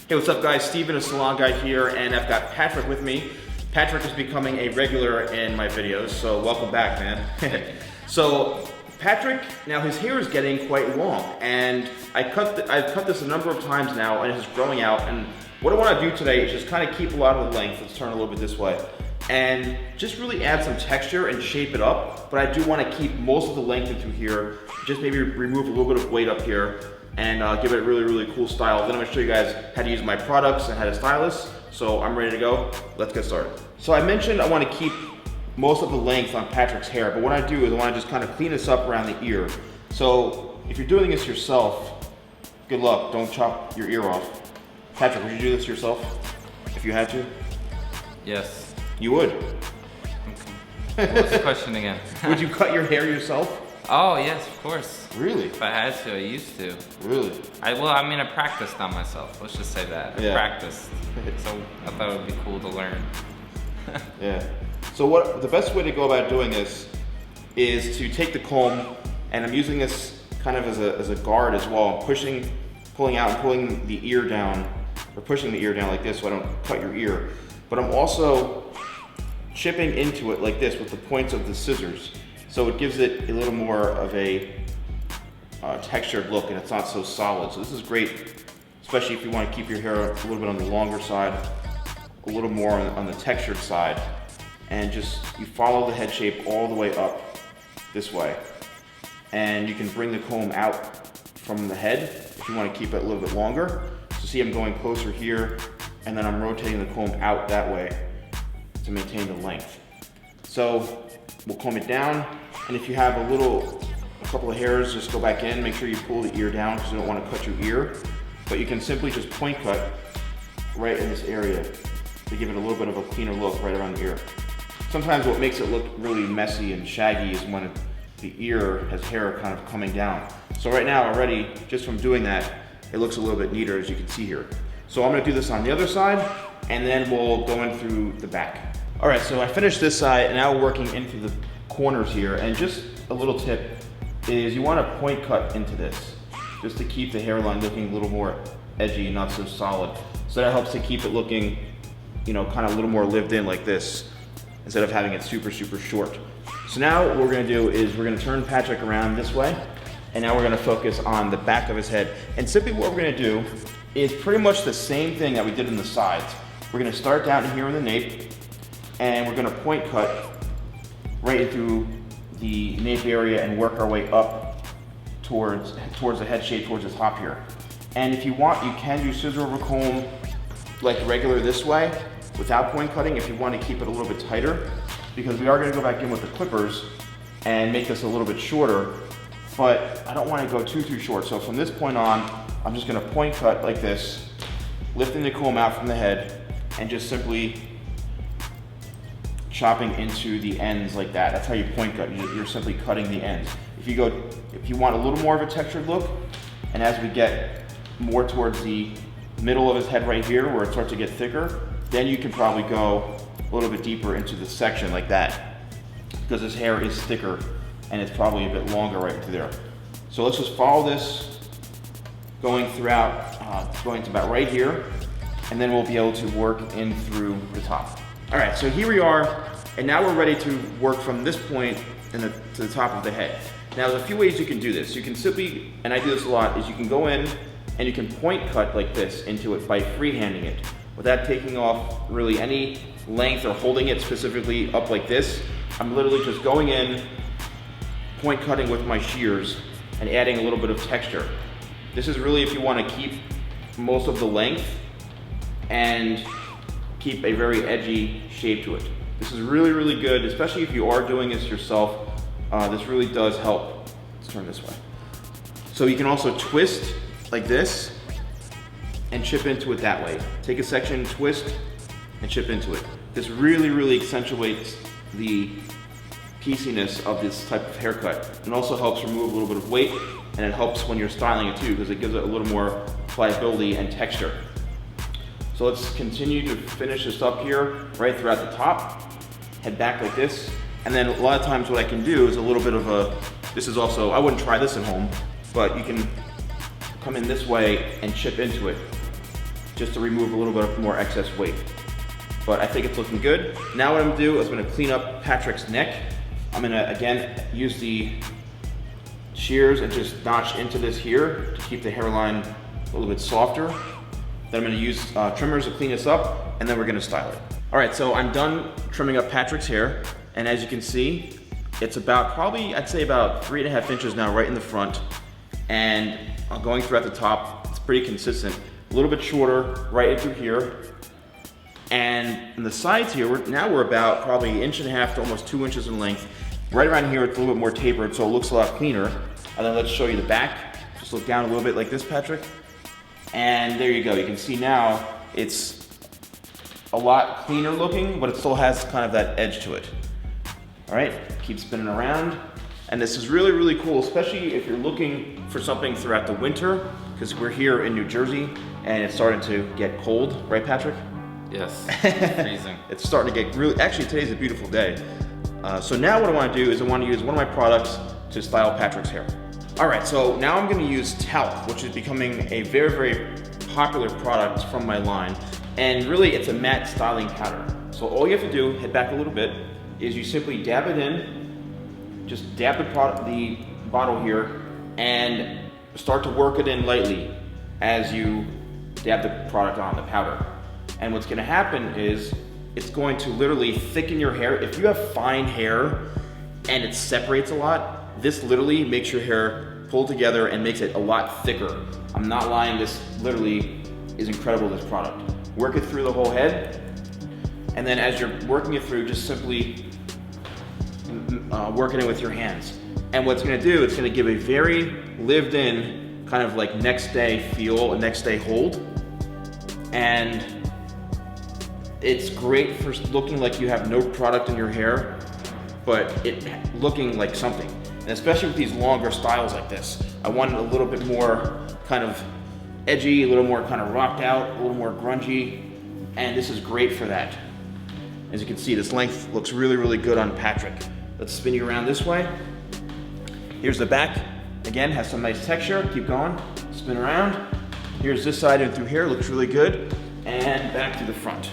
Hey, what's up guys? Steven, a Salon Guy here, and I've got Patrick with me. Patrick is becoming a regular in my videos, so welcome back, man. So, Patrick, now his hair is getting quite long, and I've cut this a number of times now, and it's growing out, and what I want to do today is just kind of keep a lot of the length. Let's turn a little bit this way. And just really add some texture and shape it up, but I do want to keep most of the length into here, just maybe remove a little bit of weight up here, and give it a really, really cool style. Then I'm gonna show you guys how to use my products and how to style this. So I'm ready to go, let's get started. So I mentioned I wanna keep most of the length on Patrick's hair, but what I do is I wanna just kind of clean this up around the ear. So if you're doing this yourself, good luck, don't chop your ear off. Patrick, would you do this yourself, if you had to? Yes. You would? Okay. What's the question again? Would you cut your hair yourself? Oh, yes, of course. Really? If I had to, I used to. Really? I practiced on myself. Let's just say that. I practiced. So I thought it would be cool to learn. Yeah. So the best way to go about doing this is to take the comb, and I'm using this kind of as a guard as well. I'm pulling out and pulling the ear down, or pushing the ear down like this so I don't cut your ear. But I'm also chipping into it like this with the points of the scissors. So it gives it a little more of a textured look, and it's not so solid. So this is great, especially if you want to keep your hair a little bit on the longer side, a little more on the textured side, and just you follow the head shape all the way up this way. And you can bring the comb out from the head if you want to keep it a little bit longer. So see, I'm going closer here, and then I'm rotating the comb out that way to maintain the length. So we'll comb it down, and if you have a couple of hairs, just go back in, make sure you pull the ear down because you don't want to cut your ear. But you can simply just point cut right in this area to give it a little bit of a cleaner look right around the ear. Sometimes what makes it look really messy and shaggy is when the ear has hair kind of coming down. So right now already, just from doing that, it looks a little bit neater, as you can see here. So I'm gonna do this on the other side, and then we'll go in through the back. All right, so I finished this side, and now we're working into the corners here. And just a little tip is you want to point cut into this, just to keep the hairline looking a little more edgy and not so solid. So that helps to keep it looking, you know, kind of a little more lived in like this, instead of having it super, super short. So now what we're gonna do is we're gonna turn Patrick around this way, and now we're gonna focus on the back of his head. And simply what we're gonna do is pretty much the same thing that we did in the sides. We're gonna start down here in the nape, and we're gonna point cut right into the nape area and work our way up towards the head shape, towards the top here. And if you want, you can do scissor over comb like regular this way without point cutting if you want to keep it a little bit tighter, because we are gonna go back in with the clippers and make this a little bit shorter, but I don't want to go too short. So from this point on, I'm just gonna point cut like this, lifting the comb out from the head and just simply chopping into the ends like that. That's how you point cut. You're simply cutting the ends. If you want a little more of a textured look, and as we get more towards the middle of his head right here, where it starts to get thicker, then you can probably go a little bit deeper into the section like that, because his hair is thicker and it's probably a bit longer right into there. So let's just follow this going throughout, going to about right here, and then we'll be able to work in through the top. All right, so here we are, and now we're ready to work from this point to the top of the head. Now there's a few ways you can do this. You can simply, and I do this a lot, is you can go in and you can point cut like this into it by freehanding it without taking off really any length or holding it specifically up like this. I'm literally just going in, point cutting with my shears and adding a little bit of texture. This is really if you want to keep most of the length and keep a very edgy shape to it. This is really, really good, especially if you are doing this yourself. This really does help. Let's turn this way. So you can also twist like this and chip into it that way. Take a section, twist, and chip into it. This really, really accentuates the pieciness of this type of haircut. It also helps remove a little bit of weight, and it helps when you're styling it too, because it gives it a little more pliability and texture. So let's continue to finish this up here, right throughout the top, head back like this. And then a lot of times what I can do is a little bit of a, this is also, I wouldn't try this at home, but you can come in this way and chip into it just to remove a little bit more excess weight. But I think it's looking good. Now what I'm gonna do is I'm gonna clean up Patrick's neck. I'm gonna, again, use the shears and just notch into this here to keep the hairline a little bit softer. Then I'm gonna use trimmers to clean this up, and then we're gonna style it. All right, so I'm done trimming up Patrick's hair, and as you can see, it's about probably, I'd say about 3.5 inches now right in the front, and going throughout the top, it's pretty consistent. A little bit shorter right into here, and on the sides here, we're about probably 1.5 inches to almost 2 inches in length. Right around here, it's a little bit more tapered, so it looks a lot cleaner. And then let's show you the back. Just look down a little bit like this, Patrick. And there you go. You can see now it's a lot cleaner looking, but it still has kind of that edge to it. All right, keep spinning around. And this is really, really cool, especially if you're looking for something throughout the winter, because we're here in New Jersey and it's starting to get cold, right, Patrick? Yes, freezing. It's starting to get really, actually today's a beautiful day. So now what I want to do is I want to use one of my products to style Patrick's hair. All right, so now I'm going to use TALC, which is becoming a very, very popular product from my line. And really it's a matte styling powder. So all you have to do, head back a little bit, is you simply dab it in, just dab the bottle here, and start to work it in lightly as you dab the product on, the powder. And what's gonna happen is it's going to literally thicken your hair. If you have fine hair and it separates a lot, this literally makes your hair pull together and makes it a lot thicker. I'm not lying, this literally is incredible, this product. Work it through the whole head, and then as you're working it through, just simply work it in with your hands. And what's gonna do, it's gonna give a very lived in, kind of like next day feel, a next day hold. And it's great for looking like you have no product in your hair, but it looking like something. And especially with these longer styles like this, I want it a little bit more kind of edgy, a little more kind of rocked out, a little more grungy, and this is great for that. As you can see, this length looks really, really good on Patrick. Let's spin you around this way. Here's the back. Again, has some nice texture. Keep going, spin around. Here's this side and through here, looks really good. And back to the front.